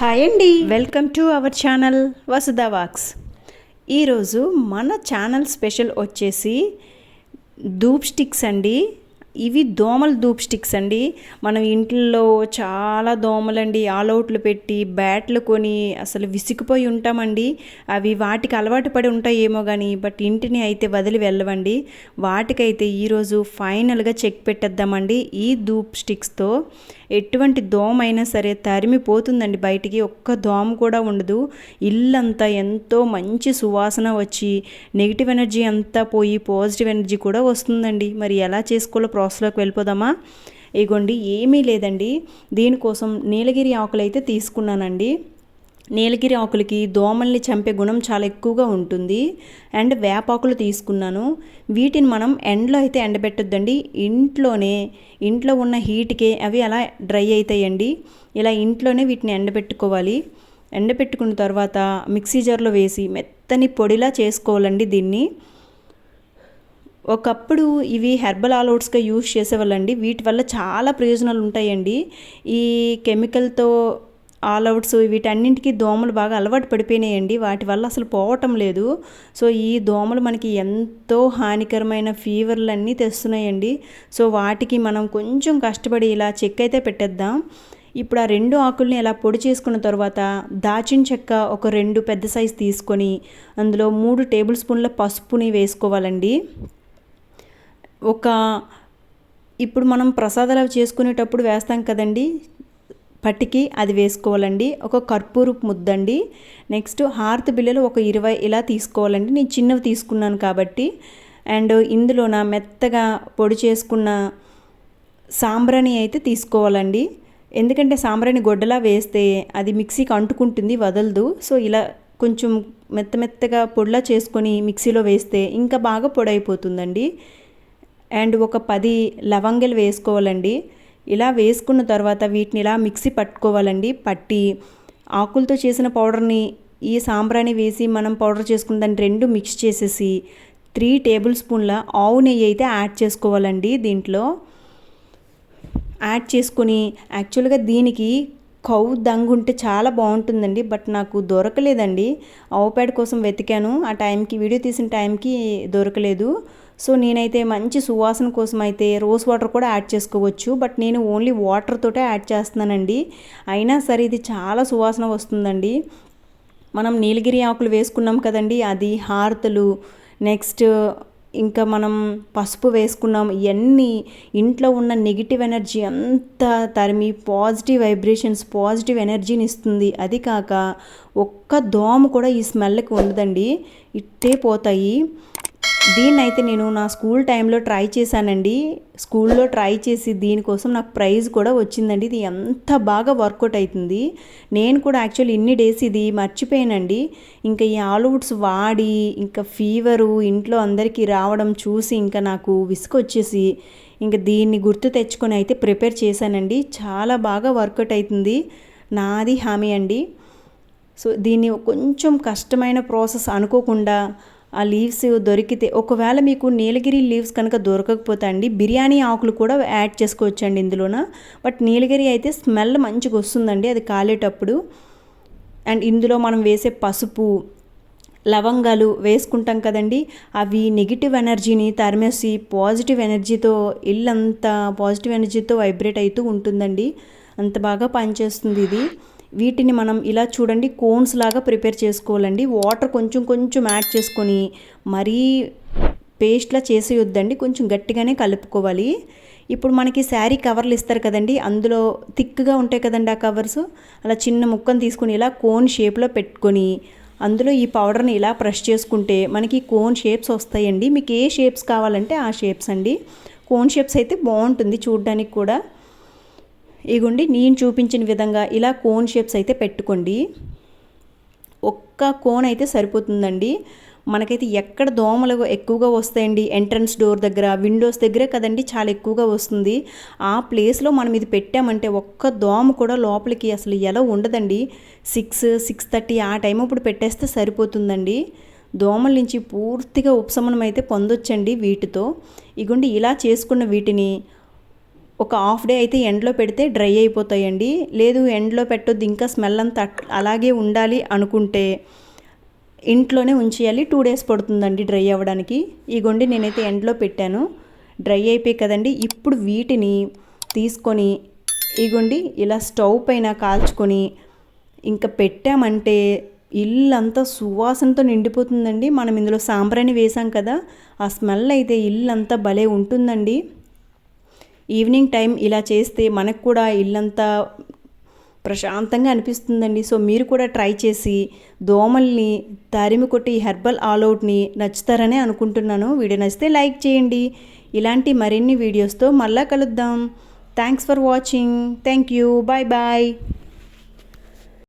Hi అండి, welcome to our channel Vasudha vlogs. ఈరోజు మన ఛానల్ స్పెషల్ వచ్చేసి ధూప్ స్టిక్స్ అండి. ఇవి దోమల ధూప్ స్టిక్స్ అండి. మనం ఇంట్లో చాలా దోమలండి ఆల్అవుట్లు పెట్టి బ్యాట్లు కొని అసలు విసిగిపోయి ఉంటామండి. అవి వాటికి అలవాటు పడి ఉంటాయేమో కానీ బట్ ఇంటిని అయితే వదిలి వెళ్ళవండి. వాటికైతే ఈరోజు ఫైనల్గా చెక్ పెట్టేద్దామండి. ఈ ధూప్ స్టిక్స్తో ఎటువంటి దోమ అయినా సరే తరిమిపోతుందండి బయటికి. ఒక్క దోమ కూడా ఉండదు. ఇల్లంతా ఎంతో మంచి సువాసన వచ్చి నెగిటివ్ ఎనర్జీ అంతా పోయి పాజిటివ్ ఎనర్జీ కూడా వస్తుందండి. మరి ఎలా చేసుకోవాలో ప్రాసెస్లోకి వెళ్ళిపోదామా? ఇగోండి, ఏమీ లేదండి. దీనికోసం నీలగిరి ఆకులు అయితే తీసుకున్నానండి. నీలగిరి ఆకులకి దోమల్ని చంపే గుణం చాలా ఎక్కువగా ఉంటుంది. అండ్ వేపాకులు తీసుకున్నాను. వీటిని మనం ఎండలో అయితే ఎండబెట్టొద్దండి. ఇంట్లో ఉన్న హీట్కే అవి అలా డ్రై అవుతాయండి. ఇలా ఇంట్లోనే వీటిని ఎండబెట్టుకోవాలి. ఎండబెట్టుకున్న తర్వాత మిక్సీ జార్లో వేసి మెత్తని పొడిలా చేసుకోవాలండి. దీన్ని ఒకప్పుడు ఇవి హెర్బల్ ఆల్అవుట్స్గా యూజ్ చేసేవాళ్ళండి. వీటి వల్ల చాలా ప్రయోజనాలు ఉంటాయండి. ఈ కెమికల్తో ఆల్అవుట్స్ వీటన్నింటికి దోమలు బాగా అలవాటు పడిపోయినాయండి. వాటి వల్ల అసలు పోవటం లేదు. సో ఈ దోమలు మనకి ఎంతో హానికరమైన ఫీవర్లన్నీ తెస్తున్నాయండి. సో వాటికి మనం కొంచెం కష్టపడి ఇలా చెక్ అయితే పెట్టేద్దాం. ఇప్పుడు ఆ 2 ఆకుల్ని ఇలా పొడి చేసుకున్న తర్వాత దాచిన చెక్క ఒక 2 పెద్ద సైజు తీసుకొని అందులో 3 టేబుల్ స్పూన్ల పసుపుని వేసుకోవాలండి. ఇప్పుడు మనం ప్రసాదాలు చేసుకునేటప్పుడు వేస్తాం కదండి పట్టికి, అది వేసుకోవాలండి. ఒక కర్పూరపు ముద్దండి. నెక్స్ట్ హారతి బిళ్ళలు ఒక 20 ఇలా తీసుకోవాలండి. నేను చిన్నవి తీసుకున్నాను కాబట్టి. అండ్ ఇందులోన మెత్తగా పొడి చేసుకున్న సాంబ్రాణి అయితే తీసుకోవాలండి. ఎందుకంటే సాంబ్రాణి గొడ్డలా వేస్తే అది మిక్సీకి అంటుకుంటుంది, వదలదు. సో ఇలా కొంచెం మెత్తగా పొడిలా చేసుకొని మిక్సీలో వేస్తే ఇంకా బాగా పొడి అయిపోతుందండి. అండ్ ఒక 10 లవంగాలు వేసుకోవాలండి. ఇలా వేసుకున్న తర్వాత వీటిని ఇలా మిక్సీ పట్టుకోవాలండి. పట్టి ఆకులతో చేసిన పౌడర్ని ఈ సాంబ్రాణి వేసి మనం పౌడర్ చేసుకున్న దాన్ని 2 మిక్స్ చేసేసి 3 టేబుల్ స్పూన్ల ఆవు నెయ్యి అయితే యాడ్ చేసుకోవాలండి. దీంట్లో యాడ్ చేసుకొని యాక్చువల్గా దీనికి దంగు ఉంటే చాలా బాగుంటుందండి. బట్ నాకు దొరకలేదండి. ఆవు పేడ కోసం వెతికాను. ఆ టైంకి వీడియో తీసిన టైంకి దొరకలేదు. సో నేనైతే మంచి సువాసన కోసం అయితే రోజ్ వాటర్ కూడా యాడ్ చేసుకోవచ్చు. బట్ నేను ఓన్లీ వాటర్ తోటే యాడ్ చేస్తున్నానండి. అయినా సరే ఇది చాలా సువాసన వస్తుందండి. మనం నీలగిరి ఆకులు వేసుకున్నాం కదండి, అది హారతలు, నెక్స్ట్ ఇంకా మనం పసుపు వేసుకున్నాం. ఇవన్నీ ఇంట్లో ఉన్న నెగిటివ్ ఎనర్జీ అంతా తరిమి పాజిటివ్ వైబ్రేషన్స్, పాజిటివ్ ఎనర్జీని ఇస్తుంది. అది కాక ఒక్క దోమ కూడా ఈ స్మెల్కి ఉండదండి, ఇట్టే పోతాయి. దీన్నైతే నేను నా స్కూల్ టైంలో ట్రై చేశానండి. స్కూల్లో ట్రై చేసి దీనికోసం నాకు ప్రైజ్ కూడా వచ్చిందండి. ఇది ఎంత బాగా వర్కౌట్ అవుతుంది. నేను కూడా యాక్చువల్లీ ఇన్ని డేస్ ఇది మర్చిపోయానండి. ఇంకా ఈ ఆల్అవుట్స్ వాడి ఇంకా ఫీవరు ఇంట్లో అందరికీ రావడం చూసి ఇంకా నాకు విసుకొచ్చేసి ఇంకా దీన్ని గుర్తు తెచ్చుకొని అయితే ప్రిపేర్ చేశానండి. చాలా బాగా వర్కౌట్ అవుతుంది, నాది హామీ అండి. సో దీన్ని కొంచెం కష్టమైన ప్రాసెస్ అనుకోకుండా ఆ లీవ్స్ దొరికితే, ఒకవేళ మీకు నీలగిరి లీవ్స్ కనుక దొరకకపోతే అండి బిర్యానీ ఆకులు కూడా యాడ్ చేసుకోవచ్చండి ఇందులోన. బట్ నీలగిరి అయితే స్మెల్ మంచిగా వస్తుందండి అది కాలేటప్పుడు. అండ్ ఇందులో మనం వేసే పసుపు, లవంగాలు వేసుకుంటాం కదండి, అవి నెగిటివ్ ఎనర్జీని తరిమేసి పాజిటివ్ ఎనర్జీతో ఇల్లంతా పాజిటివ్ ఎనర్జీతో వైబ్రేట్ అవుతూ ఉంటుందండి. అంత బాగా పనిచేస్తుంది ఇది. వీటిని మనం ఇలా చూడండి కోన్స్ లాగా ప్రిపేర్ చేసుకోవాలండి. వాటర్ కొంచెం యాడ్ చేసుకొని మరీ పేస్ట్లా చేసేయొద్దండి, కొంచెం గట్టిగానే కలుపుకోవాలి. ఇప్పుడు మనకి శారీ కవర్లు ఇస్తారు కదండి, అందులో థిక్గా ఉంటాయి కదండి ఆ కవర్స్. అలా చిన్న ముక్కను తీసుకొని ఇలా కోన్ షేప్లో పెట్టుకొని అందులో ఈ పౌడర్ని ఇలా ప్రెస్ చేసుకుంటే మనకి కోన్ షేప్స్ వస్తాయండి. మీకు ఏ షేప్స్ కావాలంటే ఆ షేప్స్ అండి. కోన్ షేప్స్ అయితే బాగుంటుంది చూడడానికి కూడా. ఇగోండి, నేను చూపించిన విధంగా ఇలా కోన్ షేప్స్ అయితే పెట్టుకోండి. ఒక్క కోన్ అయితే సరిపోతుందండి. మనకైతే ఎక్కడ దోమలు ఎక్కువగా వస్తాయండి, ఎంట్రన్స్ డోర్ దగ్గర, విండోస్ దగ్గరే కదండి చాలా ఎక్కువగా వస్తుంది. ఆ ప్లేస్లో మనం ఇది పెట్టామంటే ఒక్క దోమ కూడా లోపలికి అసలు ఎలా ఉండదండి. 6-6:30 ఆ టైం ఇప్పుడు పెట్టేస్తే సరిపోతుందండి. దోమల నుంచి పూర్తిగా ఉపశమనం అయితే పొందొచ్చండి వీటితో. ఇగోండి, ఇలా చేసుకున్న వీటిని ఒక హాఫ్ డే అయితే ఎండలో పెడితే డ్రై అయిపోతాయండి. లేదు ఎండలో పెట్టొద్దు ఇంకా స్మెల్ అంతా అలాగే ఉండాలి అనుకుంటే ఇంట్లోనే ఉంచేయాలి. 2 డేస్ పడుతుందండి డ్రై అవ్వడానికి. ఇగోండి నేనైతే ఎండలో పెట్టాను, డ్రై అయిపోయి కదండి. ఇప్పుడు వీటిని తీసుకొని ఇగోండి ఇలా స్టవ్ పైన కాల్చుకొని ఇంకా పెట్టామంటే ఇల్లంతా సువాసనతో నిండిపోతుందండి. మనం ఇందులో సాంబ్రాణి వేసాం కదా, ఆ స్మెల్ అయితే ఇల్లంతా భలే ఉంటుందండి. ఈవినింగ్ టైం ఇలా చేస్తే మనకు కూడా ఇల్లంతా ప్రశాంతంగా అనిపిస్తుందండి. సో మీరు కూడా ట్రై చేసి దోమల్ని తరిమి కొట్టి హెర్బల్ ఆల్ అవుట్ని నచ్చుతారనే అనుకుంటున్నాను. వీడియో నచ్చితే లైక్ చేయండి. ఇలాంటి మరిన్ని వీడియోస్తో మళ్ళా కలుద్దాం. Thanks for watching. Thank you. Bye bye.